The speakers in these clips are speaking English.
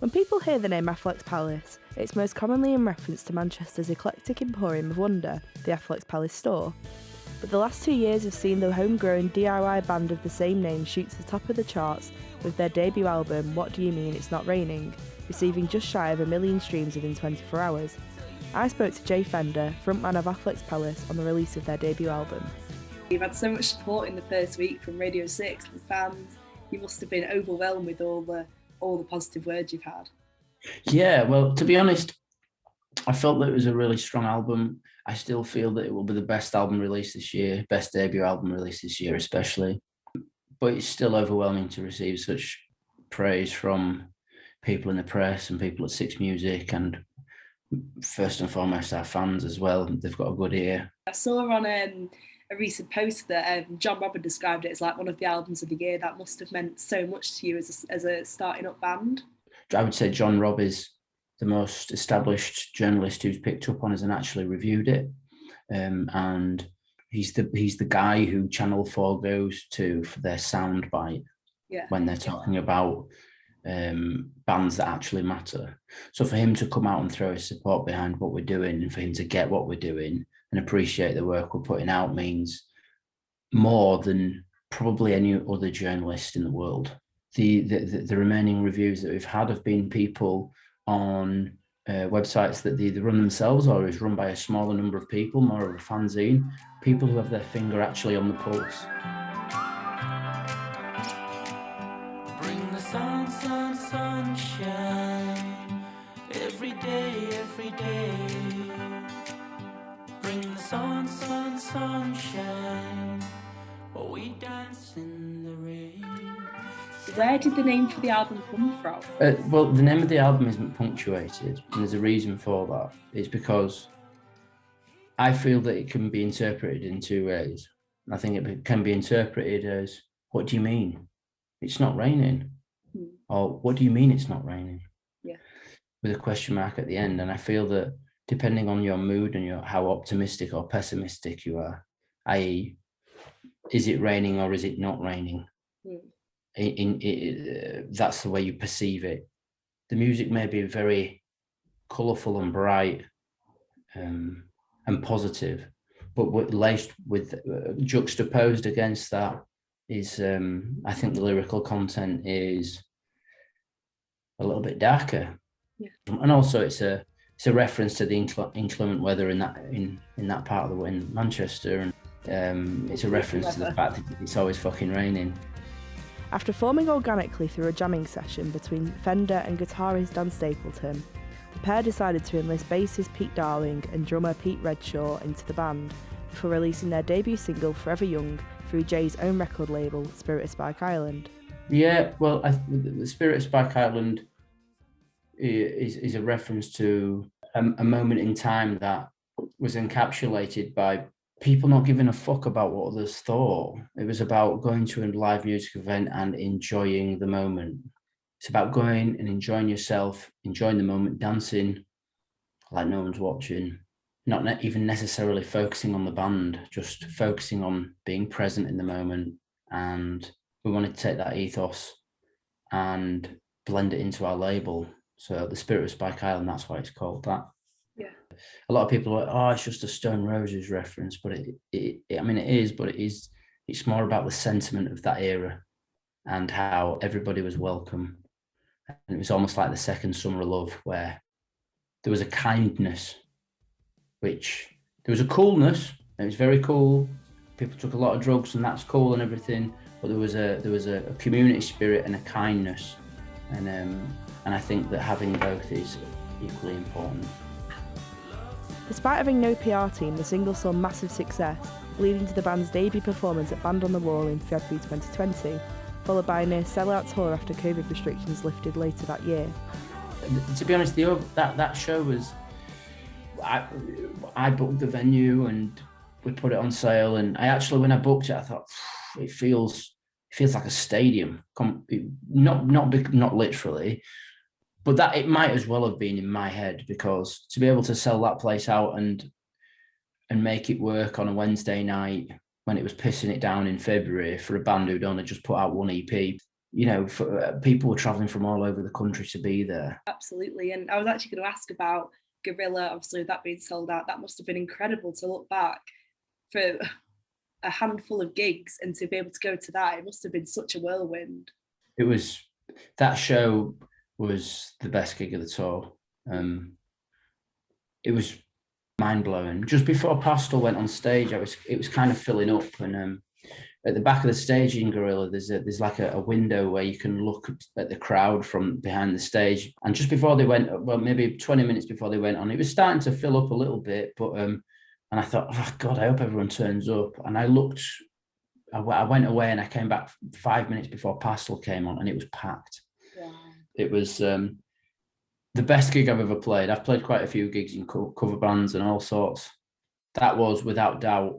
When people hear the name Afflecks Palace, it's most commonly in reference to Manchester's eclectic emporium of wonder, the Afflecks Palace store. But the last 2 years have seen the homegrown DIY band of the same name shoot to the top of the charts with their debut album, What Do You Mean It's Not Raining, receiving just shy of 1 million streams within 24 hours. I spoke to Jay Fender, frontman of Afflecks Palace, on the release of their debut album. You've had so much support in the first week from Radio 6, from fans. You must have been overwhelmed with all the positive words you've had. Yeah, well, to be honest, I felt that it was a really strong album. I still feel that it will be the best album released this year, best debut album released this year especially. But it's still overwhelming to receive such praise from people in the press and people at Six Music, and first and foremost our fans as well. They've got a good ear. I saw on a recent post that John Robert described it as like one of the albums of the year. That must have meant so much to you as a starting up band. I would say John Robb is the most established journalist who's picked up on us and actually reviewed it, and he's the guy who Channel 4 goes to for their soundbite when they're talking about bands that actually matter. So for him to come out and throw his support behind what we're doing, and for him to get what we're doing and appreciate the work we're putting out, means more than probably any other journalist in the world. The remaining reviews that we've had have been people on websites that they either run themselves or is run by a smaller number of people, more of a fanzine, people who have their finger actually on the pulse. Bring the sun, sun, sunshine, every day, every day. Bring the sun, sun, sunshine, while we dance in the rain. Where did the name for the album come from? Well, the name of the album isn't punctuated, and there's a reason for that. It's because I feel that it can be interpreted in two ways. I think it can be interpreted as, what do you mean? It's not raining. Or what do you mean it's not raining? Yeah. With a question mark at the end. And I feel that depending on your mood and how optimistic or pessimistic you are, i.e., is it raining or is it not raining? That's the way you perceive it. The music may be very colourful and bright and positive, but laced with juxtaposed against that is, I think the lyrical content is a little bit darker. Yeah. And also it's a reference to the inclement weather in that part of in Manchester, and it's a reference to the fact that it's always fucking raining. After forming organically through a jamming session between Fender and guitarist Dan Stapleton, the pair decided to enlist bassist Pete Darling and drummer Pete Redshaw into the band before releasing their debut single Forever Young through Jay's own record label, Spirit of Spike Island. Yeah, well, the Spirit of Spike Island is a reference to a moment in time that was encapsulated by people not giving a fuck about what others thought. It was about going to a live music event and enjoying the moment. It's about going and enjoying yourself, enjoying the moment, dancing like no one's watching, not even necessarily focusing on the band, just focusing on being present in the moment. And we wanted to take that ethos and blend it into our label. So the Spirit of Spike Island, that's why it's called that. Yeah. A lot of people are like, oh, it's just a Stone Roses reference, but it is, but it's more about the sentiment of that era and how everybody was welcome. And it was almost like the second Summer of Love, where there was a kindness, which there was a coolness, and it was very cool. People took a lot of drugs and that's cool and everything, but there was a community spirit and a kindness. And I think that having both is equally important. Despite having no PR team, the single saw massive success, leading to the band's debut performance at Band on the Wall in February 2020, followed by a near sellout tour after COVID restrictions lifted later that year. To be honest, that show was, I booked the venue and we put it on sale, and I actually, when I booked it, I thought it feels like a stadium, not literally. But that it might as well have been in my head, because to be able to sell that place out and make it work on a Wednesday night when it was pissing it down in February for a band who'd only just put out one EP, people were travelling from all over the country to be there. Absolutely. And I was actually going to ask about Gorilla, obviously with that being sold out. That must have been incredible to look back for a handful of gigs and to be able to go to that. It must have been such a whirlwind. That show was the best gig of the tour. It was mind-blowing. Just before Pastel went on stage, it was kind of filling up, and at the back of the stage in Gorilla, there's like a window where you can look at the crowd from behind the stage. And just before they went, well, maybe 20 minutes before they went on, it was starting to fill up a little bit, but and I thought, oh God, I hope everyone turns up. And I went away and I came back 5 minutes before Pastel came on, and it was packed. Wow. It was the best gig I've ever played. I've played quite a few gigs in cover bands and all sorts. That was, without doubt,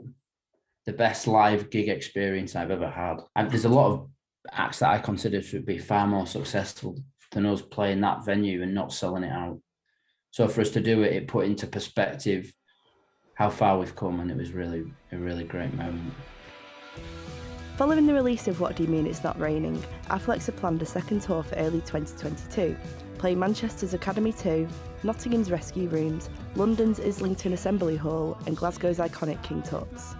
the best live gig experience I've ever had. There's a lot of acts that I consider to be far more successful than us playing that venue and not selling it out. So for us to do it, it put into perspective how far we've come, and it was really a really great moment. Following the release of What Do You Mean It's Not Raining, Afflecks have planned a second tour for early 2022, playing Manchester's Academy 2, Nottingham's Rescue Rooms, London's Islington Assembly Hall, and Glasgow's iconic King Tut's.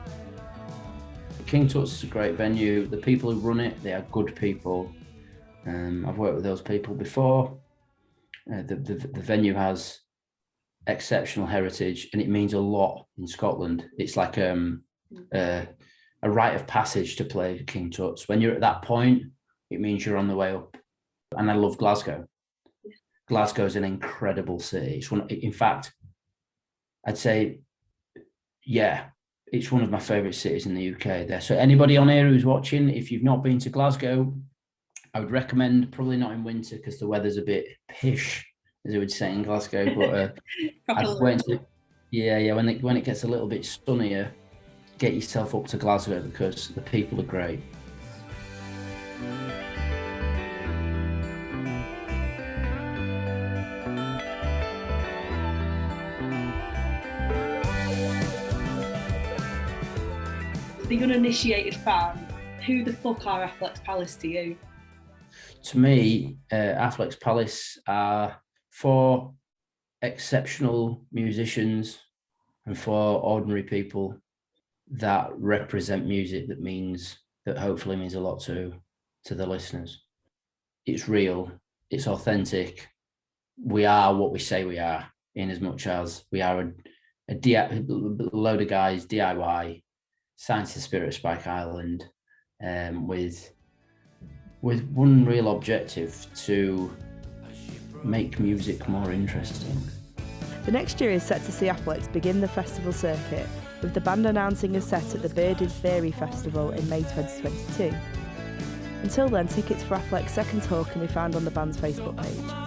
King Tut's is a great venue. The people who run it, they are good people. I've worked with those people before. The venue has exceptional heritage, and it means a lot in Scotland. It's like a rite of passage to play King Tut's. When you're at that point, it means you're on the way up. And I love Glasgow. Glasgow is an incredible city. In fact, I'd say, yeah, it's one of my favourite cities in the UK there. So anybody on here who's watching, if you've not been to Glasgow, I would recommend, probably not in winter because the weather's a bit pish, as they would say in Glasgow. But when it gets a little bit sunnier, get yourself up to Glasgow because the people are great. The uninitiated fan, who the fuck are Afflecks Palace to you? To me, Afflecks Palace are 4 exceptional musicians and 4 ordinary people that represent music that hopefully means a lot to the listeners. It's real, it's authentic. We are what we say we are, in as much as we are a load of guys, DIY, signed to the Spirit of Spike Island, with one real objective: to make music more interesting. The next year is set to see Afflecks begin the festival circuit, with the band announcing a set at the Bearded Theory Festival in May 2022. Until then, tickets for Afflecks' second tour can be found on the band's Facebook page.